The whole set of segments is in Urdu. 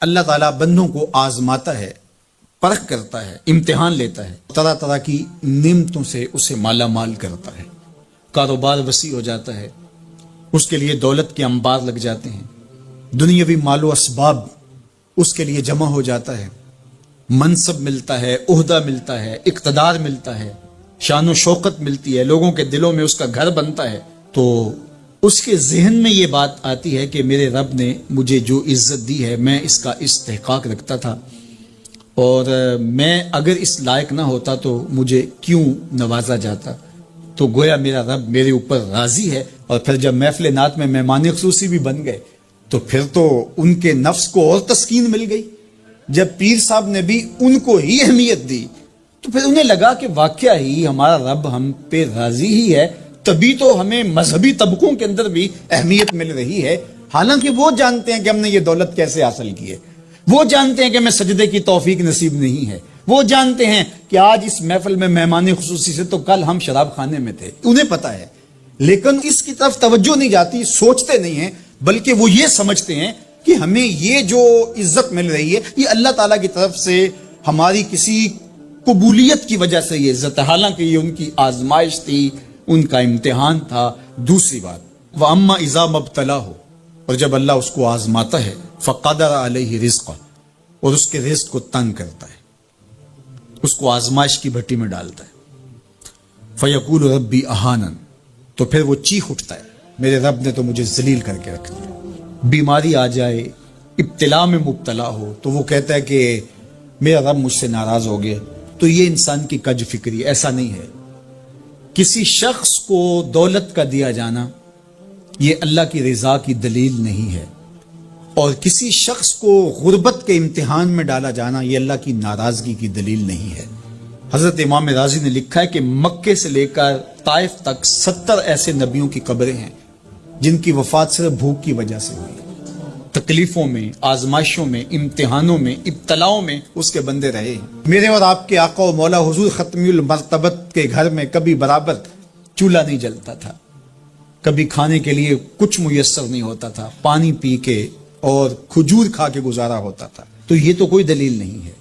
اللہ تعالیٰ بندوں کو آزماتا ہے، پرکھ کرتا ہے، امتحان لیتا ہے، طرح طرح کی نعمتوں سے اسے مالا مال کرتا ہے، کاروبار وسیع ہو جاتا ہے، اس کے لیے دولت کے انبار لگ جاتے ہیں، دنیاوی مال و اسباب اس کے لیے جمع ہو جاتا ہے، منصب ملتا ہے، عہدہ ملتا ہے، اقتدار ملتا ہے، شان و شوکت ملتی ہے، لوگوں کے دلوں میں اس کا گھر بنتا ہے، تو اس کے ذہن میں یہ بات آتی ہے کہ میرے رب نے مجھے جو عزت دی ہے میں اس کا استحقاق رکھتا تھا، اور میں اگر اس لائق نہ ہوتا تو مجھے کیوں نوازا جاتا، تو گویا میرا رب میرے اوپر راضی ہے۔ اور پھر جب محفل نعت میں مہمان خصوصی بھی بن گئے تو پھر تو ان کے نفس کو اور تسکین مل گئی۔ جب پیر صاحب نے بھی ان کو ہی اہمیت دی تو پھر انہیں لگا کہ واقعہ ہی ہمارا رب ہم پہ راضی ہی ہے، تبھی تو ہمیں مذہبی طبقوں کے اندر بھی اہمیت مل رہی ہے، حالانکہ وہ جانتے ہیں کہ ہم نے یہ دولت کیسے حاصل کی ہے، وہ جانتے ہیں کہ ہمیں سجدے کی توفیق نصیب نہیں ہے، وہ جانتے ہیں کہ آج اس محفل میں مہمان خصوصی سے تو کل ہم شراب خانے میں تھے، انہیں پتا ہے، لیکن اس کی طرف توجہ نہیں جاتی، سوچتے نہیں ہیں، بلکہ وہ یہ سمجھتے ہیں کہ ہمیں یہ جو عزت مل رہی ہے یہ اللہ تعالیٰ کی طرف سے ہماری کسی قبولیت کی وجہ سے یہ عزت ہے، حالانکہ یہ ان کی آزمائش تھی، ان کا امتحان تھا۔ دوسری بات، وَأَمَّا إِذَا مَبْتَلَاهُ، اور جب اللہ اس کو آزماتا ہے، فَقَدَرَ عَلَيْهِ رِزْقَهُ، اور اس کے رزق کو تنگ کرتا ہے، اس کو آزمائش کی بھٹی میں ڈالتا ہے، فَيَقُولُ رَبِّي أَهَانَنِ، تو پھر وہ چیخ اٹھتا ہے، میرے رب نے تو مجھے ذلیل کر کے رکھ دیا۔ بیماری آ جائے، ابتلا میں مبتلا ہو تو وہ کہتا ہے کہ میرا رب مجھ سے ناراض ہو گیا، تو یہ انسان کی کج فکری، ایسا نہیں ہے۔ کسی شخص کو دولت کا دیا جانا یہ اللہ کی رضا کی دلیل نہیں ہے، اور کسی شخص کو غربت کے امتحان میں ڈالا جانا یہ اللہ کی ناراضگی کی دلیل نہیں ہے۔ حضرت امام رازی نے لکھا ہے کہ مکے سے لے کر طائف تک 70 ایسے نبیوں کی قبریں ہیں جن کی وفات صرف بھوک کی وجہ سے ہوئی، تکلیفوں میں، آزمائشوں میں، امتحانوں میں، ابتلاؤں میں اس کے بندے رہے ہیں۔ میرے اور آپ کے آقا و مولا حضور ختمی المرتبت کے گھر میں کبھی برابر چولہا نہیں جلتا تھا، کبھی کھانے کے لیے کچھ میسر نہیں ہوتا تھا، پانی پی کے اور کھجور کھا کے گزارا ہوتا تھا، تو یہ تو کوئی دلیل نہیں ہے۔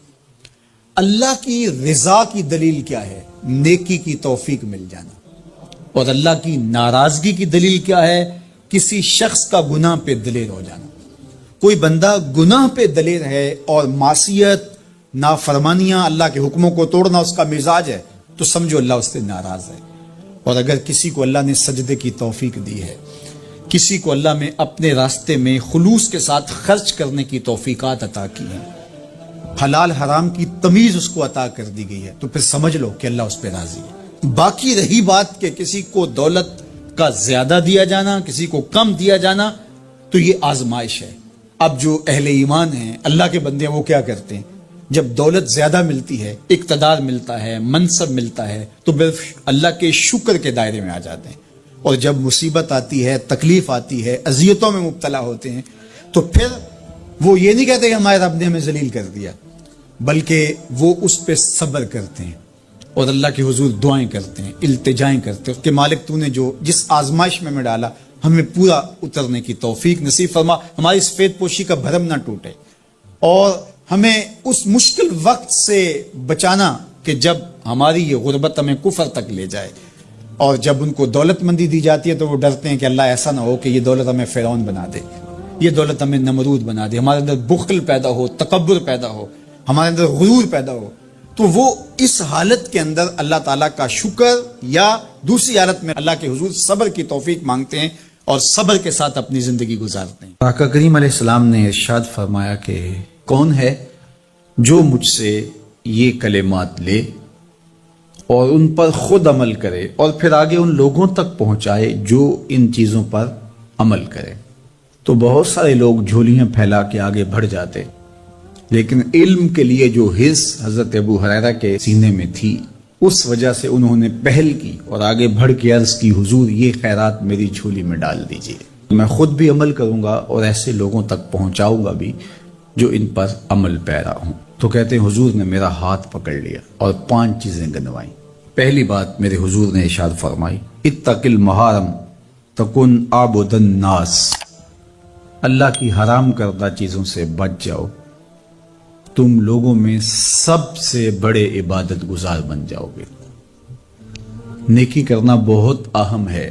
اللہ کی رضا کی دلیل کیا ہے؟ نیکی کی توفیق مل جانا۔ اور اللہ کی ناراضگی کی دلیل کیا ہے؟ کسی شخص کا گناہ پہ دلیر ہو جانا۔ کوئی بندہ گناہ پہ دلیر ہے اور معصیت، نافرمانیاں، اللہ کے حکموں کو توڑنا اس کا مزاج ہے، تو سمجھو اللہ اس سے ناراض ہے۔ اور اگر کسی کو اللہ نے سجدے کی توفیق دی ہے، کسی کو اللہ نے اپنے راستے میں خلوص کے ساتھ خرچ کرنے کی توفیقات عطا کی ہیں، حلال حرام کی تمیز اس کو عطا کر دی گئی ہے، تو پھر سمجھ لو کہ اللہ اس پہ راضی ہے۔ باقی رہی بات کہ کسی کو دولت کا زیادہ دیا جانا، کسی کو کم دیا جانا، تو یہ آزمائش ہے۔ اب جو اہل ایمان ہیں، اللہ کے بندے ہیں، وہ کیا کرتے ہیں؟ جب دولت زیادہ ملتی ہے، اقتدار ملتا ہے، منصب ملتا ہے، تو بس اللہ کے شکر کے دائرے میں آ جاتے ہیں، اور جب مصیبت آتی ہے، تکلیف آتی ہے، اذیتوں میں مبتلا ہوتے ہیں، تو پھر وہ یہ نہیں کہتے کہ ہمارے رب نے ہمیں ذلیل کر دیا، بلکہ وہ اس پہ صبر کرتے ہیں اور اللہ کے حضور دعائیں کرتے ہیں، التجائیں کرتے ہیں کہ مالک تو نے جو جس آزمائش میں ڈالا ہمیں پورا اترنے کی توفیق نصیب فرما، ہماری سفید پوشی کا بھرم نہ ٹوٹے، اور ہمیں اس مشکل وقت سے بچانا کہ جب ہماری یہ غربت ہمیں کفر تک لے جائے، اور جب ان کو دولت مندی دی جاتی ہے تو وہ ڈرتے ہیں کہ اللہ ایسا نہ ہو کہ یہ دولت ہمیں فرعون بنا دے، یہ دولت ہمیں نمرود بنا دے، ہمارے اندر بخل پیدا ہو، تکبر پیدا ہو، ہمارے اندر غرور پیدا ہو، تو وہ اس حالت کے اندر اللہ تعالیٰ کا شکر یا دوسری حالت میں اللہ کے حضور صبر کی توفیق مانگتے ہیں اور صبر کے ساتھ اپنی زندگی گزارتے ہیں۔ آقا کریم علیہ السلام نے ارشاد فرمایا کہ کون ہے جو مجھ سے یہ کلمات لے اور ان پر خود عمل کرے اور پھر آگے ان لوگوں تک پہنچائے جو ان چیزوں پر عمل کرے۔ تو بہت سارے لوگ جھولیاں پھیلا کے آگے بڑھ جاتے، لیکن علم کے لیے جو حرص حضرت ابو ہریرہ کے سینے میں تھی، اس وجہ سے انہوں نے پہل کی اور آگے بڑھ کے عرض کی، حضور یہ خیرات میری جھولی میں ڈال دیجئے، میں خود بھی عمل کروں گا اور ایسے لوگوں تک پہنچاؤں گا بھی جو ان پر عمل پیرا ہوں۔ تو کہتے ہیں حضور نے میرا ہاتھ پکڑ لیا اور 5 چیزیں گنوائیں۔ پہلی بات میرے حضور نے ارشاد فرمائی، اتق المحارم تکن عابد الناس، اللہ کی حرام کردہ چیزوں سے بچ جاؤ تم لوگوں میں سب سے بڑے عبادت گزار بن جاؤ گے۔ نیکی کرنا بہت اہم ہے،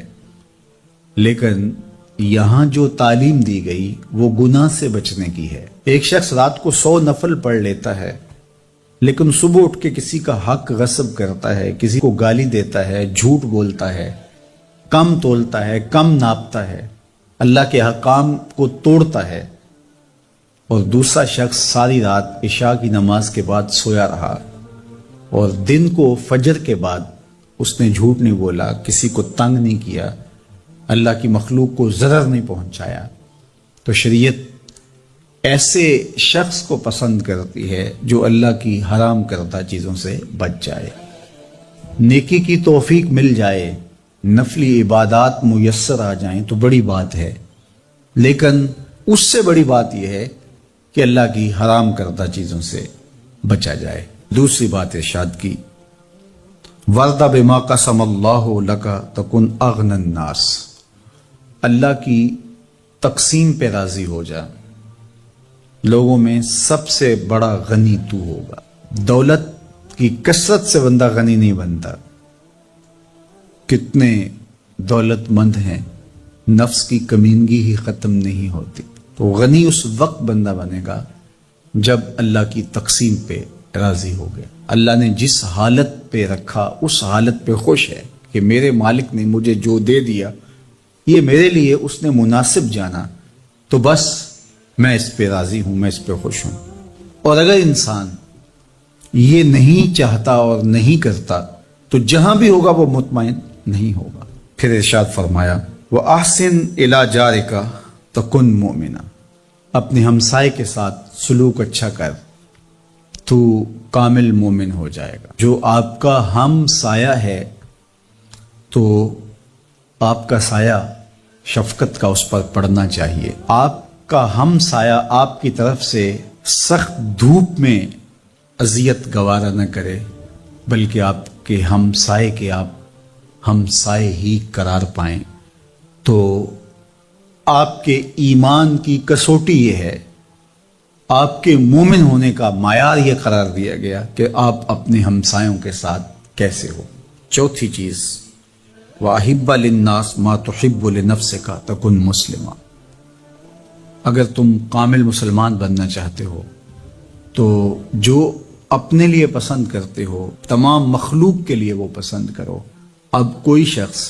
لیکن یہاں جو تعلیم دی گئی وہ گناہ سے بچنے کی ہے۔ ایک شخص رات کو 100 نفل پڑھ لیتا ہے، لیکن صبح اٹھ کے کسی کا حق غصب کرتا ہے، کسی کو گالی دیتا ہے، جھوٹ بولتا ہے، کم تولتا ہے، کم ناپتا ہے، اللہ کے احکام کو توڑتا ہے، اور دوسرا شخص ساری رات عشاء کی نماز کے بعد سویا رہا اور دن کو فجر کے بعد اس نے جھوٹ نہیں بولا، کسی کو تنگ نہیں کیا، اللہ کی مخلوق کو ضرر نہیں پہنچایا، تو شریعت ایسے شخص کو پسند کرتی ہے جو اللہ کی حرام کردہ چیزوں سے بچ جائے۔ نیکی کی توفیق مل جائے، نفلی عبادات میسر آ جائیں تو بڑی بات ہے، لیکن اس سے بڑی بات یہ ہے کہ اللہ کی حرام کردہ چیزوں سے بچا جائے۔ دوسری بات ارشاد کی، وَرْضَ بِمَا قَسَمَ اللَّهُ لَكَ تَكُنْ أَغْنَى النَّاسِ، اللہ کی تقسیم پہ راضی ہو جا، لوگوں میں سب سے بڑا غنی تو ہوگا۔ دولت کی کثرت سے بندہ غنی نہیں بنتا، کتنے دولت مند ہیں، نفس کی کمینگی ہی ختم نہیں ہوتی۔ تو غنی اس وقت بندہ بنے گا جب اللہ کی تقسیم پہ راضی ہو گیا، اللہ نے جس حالت پہ رکھا اس حالت پہ خوش ہے کہ میرے مالک نے مجھے جو دے دیا یہ میرے لیے اس نے مناسب جانا، تو بس میں اس پہ راضی ہوں، میں اس پہ خوش ہوں۔ اور اگر انسان یہ نہیں چاہتا اور نہیں کرتا تو جہاں بھی ہوگا وہ مطمئن نہیں ہوگا۔ پھر ارشاد فرمایا، وَأَحْسِنْ إِلَىٰ جَارِكَ تَكُنْ مُؤْمِنًا، اپنے ہمسائے کے ساتھ سلوک اچھا کر تو کامل مومن ہو جائے گا۔ جو آپ کا ہم سایہ ہے تو آپ کا سایہ شفقت کا اس پر پڑنا چاہیے۔ آپ کا ہم سایہ آپ کی طرف سے سخت دھوپ میں اذیت گوارا نہ کرے، بلکہ آپ کے ہم سائے کے آپ ہم سائے ہی قرار پائیں۔ تو آپ کے ایمان کی کسوٹی یہ ہے، آپ کے مومن ہونے کا معیار یہ قرار دیا گیا کہ آپ اپنے ہمسایوں کے ساتھ کیسے ہو۔ چوتھی چیز، وَأَحِبَّ لِلنَّاسِ مَا تُحِبُّ لِنَفْسِكَ تَكُنْ مُسْلِمًا، اگر تم کامل مسلمان بننا چاہتے ہو تو جو اپنے لیے پسند کرتے ہو تمام مخلوق کے لیے وہ پسند کرو۔ اب کوئی شخص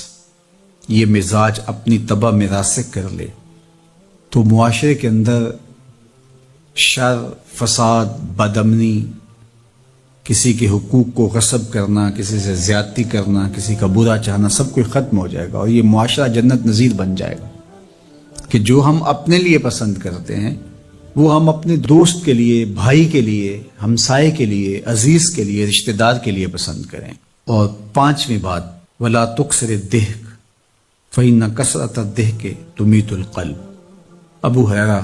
یہ مزاج اپنی طبع میں راسخ کر لے تو معاشرے کے اندر شر، فساد، بدامنی، کسی کے حقوق کو غصب کرنا، کسی سے زیادتی کرنا، کسی کا برا چاہنا، سب کچھ ختم ہو جائے گا، اور یہ معاشرہ جنت نظیر بن جائے گا کہ جو ہم اپنے لیے پسند کرتے ہیں وہ ہم اپنے دوست کے لیے، بھائی کے لیے، ہمسائے کے لیے، عزیز کے لیے، رشتہ دار کے لیے پسند کریں۔ اور پانچویں بات، وَلَا تُكْثِرِ الضِّحْكَ فَإِنَّ كَثْرَةَ الضِّحْكِ تُمِيتُ الْقَلْبَ، ابو ہریرہ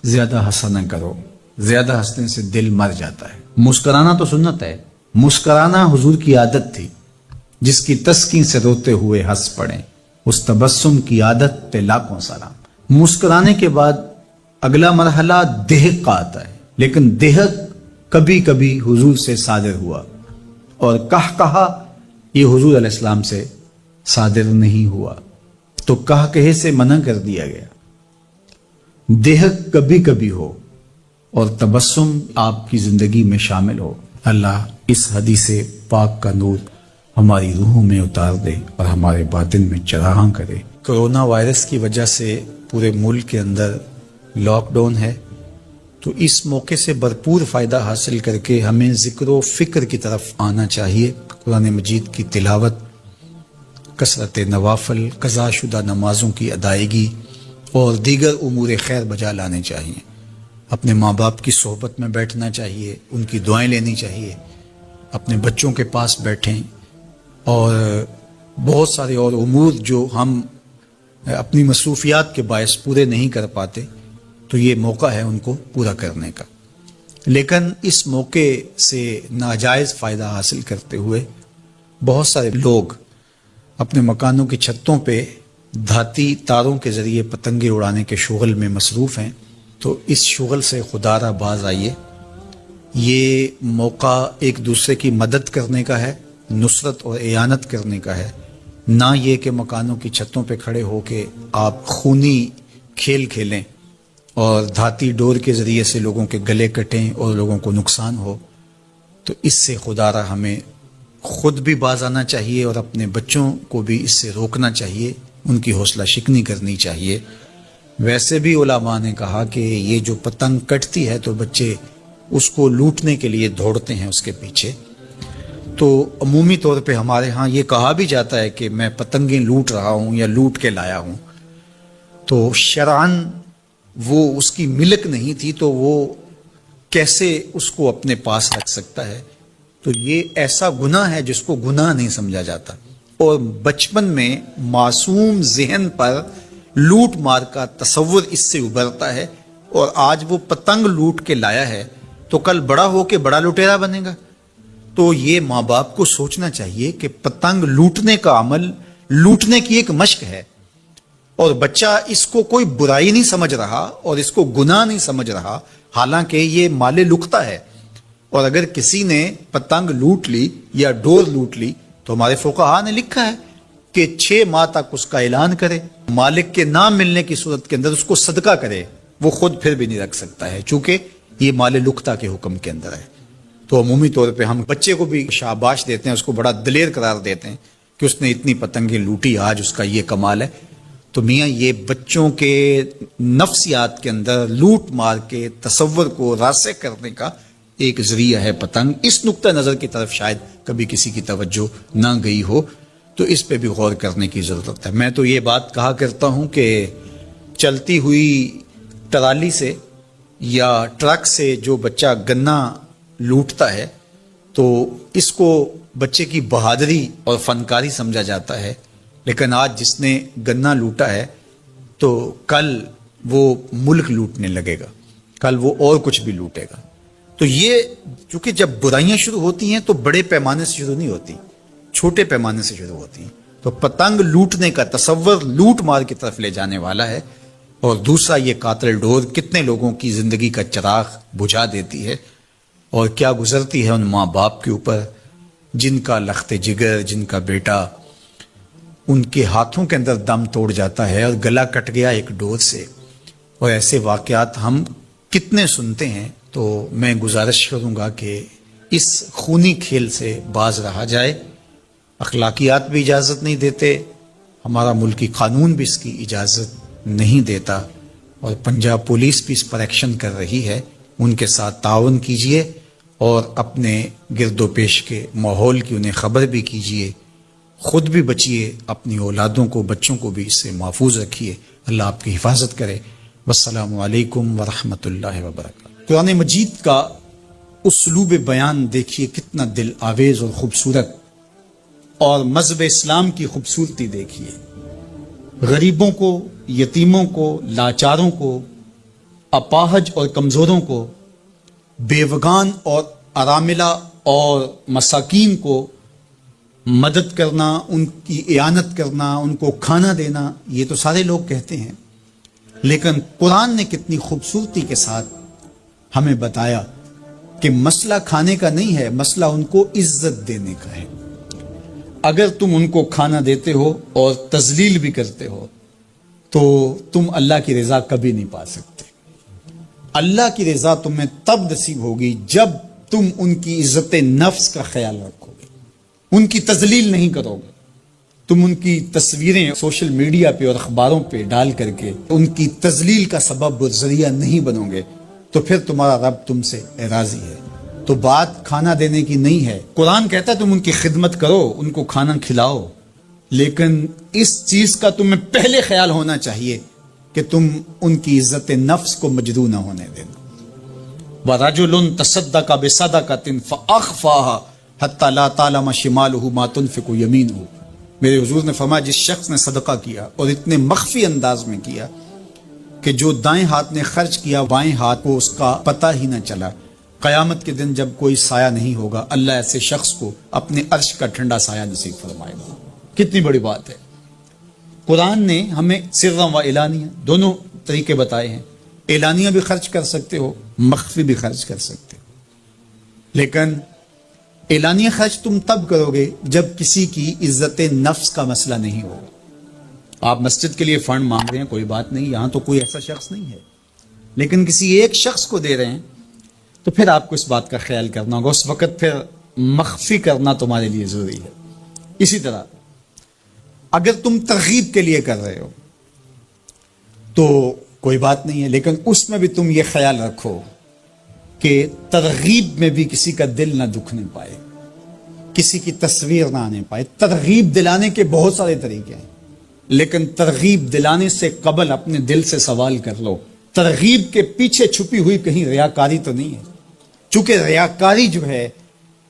زیادہ ہنسا نہ کرو، زیادہ ہنسنے سے دل مر جاتا ہے۔ مسکرانا تو سنت ہے، مسکرانا حضور کی عادت تھی، جس کی تسکین سے روتے ہوئے ہنس پڑیں، اس تبسم کی عادت پہ لاکھوں سلام۔ مسکرانے کے بعد اگلا مرحلہ دہک کا آتا ہے، لیکن دہک کبھی کبھی حضور سے صادر ہوا، اور کہا یہ حضور علیہ السلام سے صادر نہیں ہوا، تو کہے سے منع کر دیا گیا۔ دہک کبھی کبھی ہو اور تبسم آپ کی زندگی میں شامل ہو۔ اللہ اس حدیث پاک کا نور ہماری روحوں میں اتار دے اور ہمارے باطن میں چراغاں کرے۔ کرونا وائرس کی وجہ سے پورے ملک کے اندر لاک ڈاؤن ہے، تو اس موقع سے بھرپور فائدہ حاصل کر کے ہمیں ذکر و فکر کی طرف آنا چاہیے۔ قرآن مجید کی تلاوت، کثرت نوافل، قضا شدہ نمازوں کی ادائیگی اور دیگر امور خیر بجا لانے چاہیے۔ اپنے ماں باپ کی صحبت میں بیٹھنا چاہیے، ان کی دعائیں لینی چاہیے، اپنے بچوں کے پاس بیٹھیں، اور بہت سارے اور امور جو ہم اپنی مصروفیات کے باعث پورے نہیں کر پاتے، تو یہ موقع ہے ان کو پورا کرنے کا۔ لیکن اس موقع سے ناجائز فائدہ حاصل کرتے ہوئے بہت سارے لوگ اپنے مکانوں کی چھتوں پہ دھاتی تاروں کے ذریعے پتنگیں اڑانے کے شغل میں مصروف ہیں، تو اس شغل سے خدا را باز آئیے یہ موقع ایک دوسرے کی مدد کرنے کا ہے، نصرت اور اعانت کرنے کا ہے، نہ یہ کہ مکانوں کی چھتوں پہ کھڑے ہو کے آپ خونی کھیل کھیلیں اور دھاتی ڈور کے ذریعے سے لوگوں کے گلے کٹیں اور لوگوں کو نقصان ہو۔ تو اس سے خدا را ہمیں خود بھی باز آنا چاہیے اور اپنے بچوں کو بھی اس سے روکنا چاہیے، ان کی حوصلہ شکنی کرنی چاہیے۔ ویسے بھی علماء نے کہا کہ یہ جو پتنگ کٹتی ہے تو بچے اس کو لوٹنے کے لیے دوڑتے ہیں اس کے پیچھے۔ تو عمومی طور پہ ہمارے ہاں یہ کہا بھی جاتا ہے کہ میں پتنگیں لوٹ رہا ہوں یا لوٹ کے لایا ہوں، تو شرعاً وہ اس کی ملک نہیں تھی تو وہ کیسے اس کو اپنے پاس رکھ سکتا ہے؟ تو یہ ایسا گناہ ہے جس کو گناہ نہیں سمجھا جاتا، اور بچپن میں معصوم ذہن پر لوٹ مار کا تصور اس سے ابھرتا ہے، اور آج وہ پتنگ لوٹ کے لایا ہے تو کل بڑا ہو کے بڑا لٹیرا بنے گا۔ تو یہ ماں باپ کو سوچنا چاہیے کہ پتنگ لوٹنے کا عمل لوٹنے کی ایک مشق ہے، اور بچہ اس کو کوئی برائی نہیں سمجھ رہا اور اس کو گناہ نہیں سمجھ رہا، حالانکہ یہ مال لقطہ ہے۔ اور اگر کسی نے پتنگ لوٹ لی یا ڈور لوٹ لی تو ہمارے فقہا نے لکھا ہے کہ 6 ماہ تک اس کا اعلان کرے، مالک کے نام ملنے کی صورت کے اندر اس کو صدقہ کرے، وہ خود پھر بھی نہیں رکھ سکتا ہے چونکہ یہ مال لقطہ کے حکم کے اندر ہے۔ تو عمومی طور پہ ہم بچے کو بھی شاباش دیتے ہیں، اس کو بڑا دلیر قرار دیتے ہیں کہ اس نے اتنی پتنگیں لوٹی، آج اس کا یہ کمال ہے۔ تو میاں یہ بچوں کے نفسیات کے اندر لوٹ مار کے تصور کو راسخ کرنے کا ایک ذریعہ ہے پتنگ۔ اس نقطہ نظر کی طرف شاید کبھی کسی کی توجہ نہ گئی ہو، تو اس پہ بھی غور کرنے کی ضرورت ہے۔ میں تو یہ بات کہا کرتا ہوں کہ چلتی ہوئی ٹرالی سے یا ٹرک سے جو بچہ گنا لوٹتا ہے تو اس کو بچے کی بہادری اور فنکاری سمجھا جاتا ہے، لیکن آج جس نے گنا لوٹا ہے تو کل وہ ملک لوٹنے لگے گا، کل وہ اور کچھ بھی لوٹے گا۔ تو یہ چونکہ جب برائیاں شروع ہوتی ہیں تو بڑے پیمانے سے شروع نہیں ہوتی، چھوٹے پیمانے سے شروع ہوتی ہیں۔ تو پتنگ لوٹنے کا تصور لوٹ مار کی طرف لے جانے والا ہے، اور دوسرا یہ قاتل ڈور کتنے لوگوں کی زندگی کا چراغ بجھا دیتی ہے، اور کیا گزرتی ہے ان ماں باپ کے اوپر جن کا لخت جگر، جن کا بیٹا ان کے ہاتھوں کے اندر دم توڑ جاتا ہے اور گلا کٹ گیا ایک ڈور سے۔ اور ایسے واقعات ہم کتنے سنتے ہیں۔ تو میں گزارش کروں گا کہ اس خونی کھیل سے باز رہا جائے۔ اخلاقیات بھی اجازت نہیں دیتے، ہمارا ملکی قانون بھی اس کی اجازت نہیں دیتا، اور پنجاب پولیس بھی اس پر ایکشن کر رہی ہے۔ ان کے ساتھ تعاون کیجئے اور اپنے گرد و پیش کے ماحول کی انہیں خبر بھی کیجئے، خود بھی بچیے، اپنی اولادوں کو، بچوں کو بھی اس سے محفوظ رکھیے۔ اللہ آپ کی حفاظت کرے۔ والسلام علیکم ورحمۃ اللہ وبرکاتہ۔ قرآن مجید کا اسلوب بیان دیکھیے کتنا دل آویز اور خوبصورت، اور مذہب اسلام کی خوبصورتی دیکھیے۔ غریبوں کو، یتیموں کو، لاچاروں کو، اپاہج اور کمزوروں کو، بیوگان اور اراملہ اور مساکین کو مدد کرنا، ان کی اعانت کرنا، ان کو کھانا دینا، یہ تو سارے لوگ کہتے ہیں، لیکن قرآن نے کتنی خوبصورتی کے ساتھ ہمیں بتایا کہ مسئلہ کھانے کا نہیں ہے، مسئلہ ان کو عزت دینے کا ہے۔ اگر تم ان کو کھانا دیتے ہو اور تذلیل بھی کرتے ہو تو تم اللہ کی رضا کبھی نہیں پا سکتے۔ اللہ کی رضا تمہیں تب نصیب ہوگی جب تم ان کی عزت نفس کا خیال رکھو گے، ان کی تذلیل نہیں کرو گے، تم ان کی تصویریں سوشل میڈیا پہ اور اخباروں پہ ڈال کر کے ان کی تذلیل کا سبب و ذریعہ نہیں بنو گے، تو پھر تمہارا رب تم سے راضی ہے۔ تو بات کھانا دینے کی نہیں ہے، قرآن کہتا ہے تم ان کی خدمت کرو، ان کو کھانا کھلاؤ، لیکن اس چیز کا تمہیں پہلے خیال ہونا چاہیے کہ تم ان کی عزت نفس کو مجروح نہ ہونے دینا۔ وَرَجُلٌ تَصَدَّقَ بِصَدَقَةٍ فَأَخْفَاهَا حَتَّى لَا تَعْلَمَ شِمَالُهُ مَا تُنْفِقُ يَمِينُهُ۔ میرے حضور نے فرمایا جس شخص نے صدقہ کیا اور اتنے مخفی انداز میں کیا کہ جو دائیں ہاتھ نے خرچ کیا بائیں ہاتھ کو اس کا پتہ ہی نہ چلا، قیامت کے دن جب کوئی سایہ نہیں ہوگا اللہ ایسے شخص کو اپنے عرش کا ٹھنڈا سایہ نصیب فرمائے گا۔ کتنی بڑی بات ہے۔ قرآن نے ہمیں سرًا و اعلانیہ دونوں طریقے بتائے ہیں۔ اعلانیہ بھی خرچ کر سکتے ہو، مخفی بھی خرچ کر سکتے ہو۔ لیکن اعلانیہ خرچ تم تب کرو گے جب کسی کی عزت نفس کا مسئلہ نہیں ہوگا۔ آپ مسجد کے لیے فنڈ مانگ رہے ہیں، کوئی بات نہیں، یہاں تو کوئی ایسا شخص نہیں ہے، لیکن کسی ایک شخص کو دے رہے ہیں تو پھر آپ کو اس بات کا خیال کرنا ہوگا، اس وقت پھر مخفی کرنا تمہارے لیے ضروری ہے۔ اسی طرح اگر تم ترغیب کے لیے کر رہے ہو تو کوئی بات نہیں ہے، لیکن اس میں بھی تم یہ خیال رکھو کہ ترغیب میں بھی کسی کا دل نہ دکھنے پائے، کسی کی تصویر نہ آنے پائے۔ ترغیب دلانے کے بہت سارے طریقے ہیں، لیکن ترغیب دلانے سے قبل اپنے دل سے سوال کر لو، ترغیب کے پیچھے چھپی ہوئی کہیں ریاکاری تو نہیں ہے؟ چونکہ ریاکاری جو ہے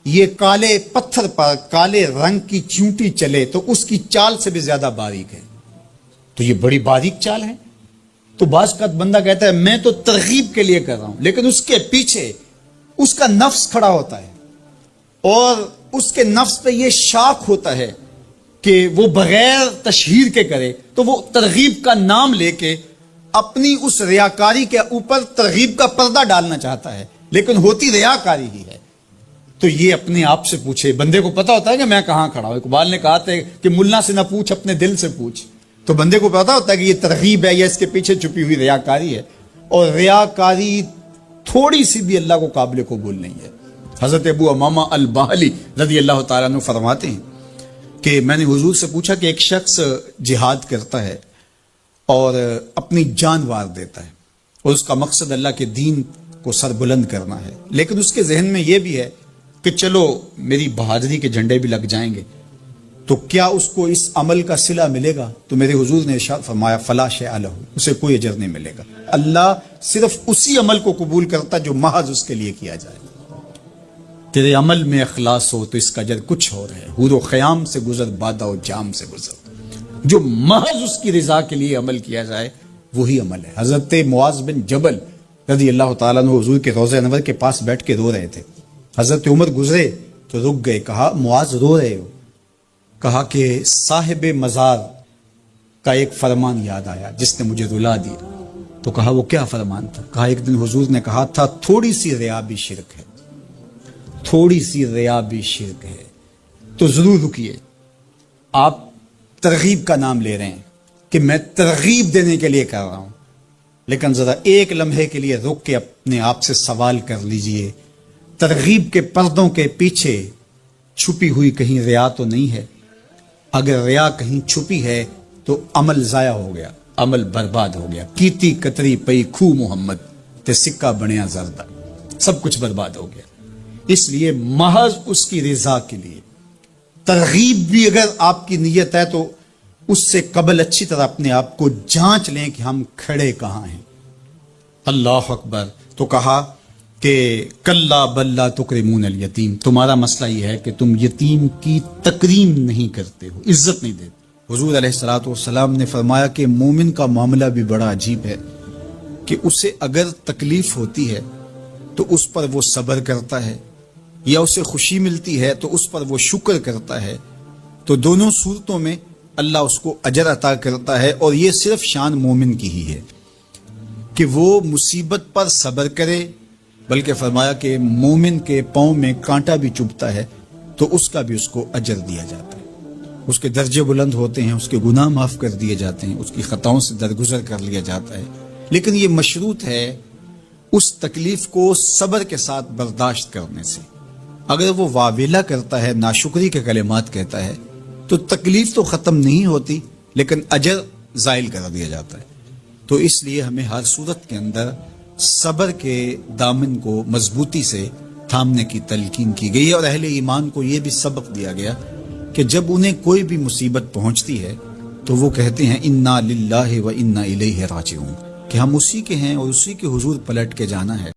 یہ کالے پتھر پر کالے رنگ کی چونٹی چلے تو اس کی چال سے بھی زیادہ باریک ہے، تو یہ بڑی باریک چال ہے۔ تو بعض کا بندہ کہتا ہے میں تو ترغیب کے لیے کر رہا ہوں، لیکن اس کے پیچھے اس کا نفس کھڑا ہوتا ہے اور اس کے نفس پہ یہ شاک ہوتا ہے کہ وہ بغیر تشہیر کے کرے، تو وہ ترغیب کا نام لے کے اپنی اس ریاکاری کے اوپر ترغیب کا پردہ ڈالنا چاہتا ہے، لیکن ہوتی ریاکاری ہی ہے۔ تو یہ اپنے آپ سے پوچھے، بندے کو پتا ہوتا ہے کہ میں کہاں کھڑا ہوں۔ اقبال نے کہا تھا کہ ملا سے نہ پوچھ اپنے دل سے پوچھ، تو بندے کو پتا ہوتا ہے کہ یہ ترغیب ہے یا اس کے پیچھے چھپی ہوئی ریاکاری ہے، اور ریاکاری تھوڑی سی بھی اللہ کو قابل قبول نہیں ہے۔ حضرت ابو امامہ الباہلی رضی اللہ تعالیٰ عنہ فرماتے ہیں کہ میں نے حضور سے پوچھا کہ ایک شخص جہاد کرتا ہے اور اپنی جان وار دیتا ہے اور اس کا مقصد اللہ کے دین کو سر بلند کرنا ہے، لیکن اس کے ذہن میں یہ بھی ہے کہ چلو میری بہادری کے جھنڈے بھی لگ جائیں گے، تو کیا اس کو اس عمل کا صلہ ملے گا؟ تو میرے حضور نے ارشاد فرمایا فلا شیء لہ، اسے کوئی اجر نہیں ملے گا۔ اللہ صرف اسی عمل کو قبول کرتا جو محض اس کے لیے کیا جائے۔ تیرے عمل میں اخلاص ہو تو اس کا اجر کچھ اور ہے، حور و خیام سے گزر بادہ و جام سے گزر، جو محض اس کی رضا کے لیے عمل کیا جائے وہی عمل ہے۔ حضرت معاذ بن جبل رضی اللہ تعالیٰ عنہ حضور کے روضہ انور کے پاس بیٹھ کے رو رہے تھے، حضرت عمر گزرے تو رک گئے، کہا معاذ رو رہے ہو؟ کہا کہ صاحب مزار کا ایک فرمان یاد آیا جس نے مجھے رلا دیا۔ تو کہا وہ کیا فرمان تھا؟ کہا ایک دن حضور نے کہا تھا تھوڑی سی ریا بھی شرک ہے، تھوڑی سی ریا بھی شرک ہے۔ تو ضرور رکیے، آپ ترغیب کا نام لے رہے ہیں کہ میں ترغیب دینے کے لیے کر رہا ہوں، لیکن ذرا ایک لمحے کے لیے رک کے اپنے آپ سے سوال کر لیجئے، ترغیب کے پردوں کے پیچھے چھپی ہوئی کہیں ریا تو نہیں ہے؟ اگر ریا کہیں چھپی ہے تو عمل ضائع ہو گیا، عمل برباد ہو گیا۔ کیتی کتری پئی کھو محمد تے سکہ بنیا زردہ، سب کچھ برباد ہو گیا۔ اس لیے محض اس کی رضا کے لیے ترغیب بھی اگر آپ کی نیت ہے تو اس سے قبل اچھی طرح اپنے آپ کو جانچ لیں کہ ہم کھڑے کہاں ہیں۔ اللہ اکبر۔ تو کہا کہ کلا بل لا تکرمون الیتیم، تمہارا مسئلہ یہ ہے کہ تم یتیم کی تکریم نہیں کرتے ہو، عزت نہیں دیتے۔ حضور علیہ الصلوۃ والسلام نے فرمایا کہ مومن کا معاملہ بھی بڑا عجیب ہے کہ اسے اگر تکلیف ہوتی ہے تو اس پر وہ صبر کرتا ہے، یا اسے خوشی ملتی ہے تو اس پر وہ شکر کرتا ہے، تو دونوں صورتوں میں اللہ اس کو اجر عطا کرتا ہے، اور یہ صرف شان مومن کی ہی ہے کہ وہ مصیبت پر صبر کرے، بلکہ فرمایا کہ مومن کے پاؤں میں کانٹا بھی چبھتا ہے تو اس کا بھی اس کو اجر دیا جاتا ہے، اس کے درجے بلند ہوتے ہیں، اس کے گناہ معاف کر دیے جاتے ہیں، اس کی خطاؤں سے درگزر کر لیا جاتا ہے، لیکن یہ مشروط ہے اس تکلیف کو صبر کے ساتھ برداشت کرنے سے۔ اگر وہ واویلا کرتا ہے، ناشکری کے کلمات کہتا ہے، تو تکلیف تو ختم نہیں ہوتی لیکن اجر زائل کر دیا جاتا ہے۔ تو اس لیے ہمیں ہر صورت کے اندر صبر کے دامن کو مضبوطی سے تھامنے کی تلقین کی گئی ہے، اور اہل ایمان کو یہ بھی سبق دیا گیا کہ جب انہیں کوئی بھی مصیبت پہنچتی ہے تو وہ کہتے ہیں انا للہ و انا الیہ راجعون، کہ ہم اسی کے ہیں اور اسی کے حضور پلٹ کے جانا ہے۔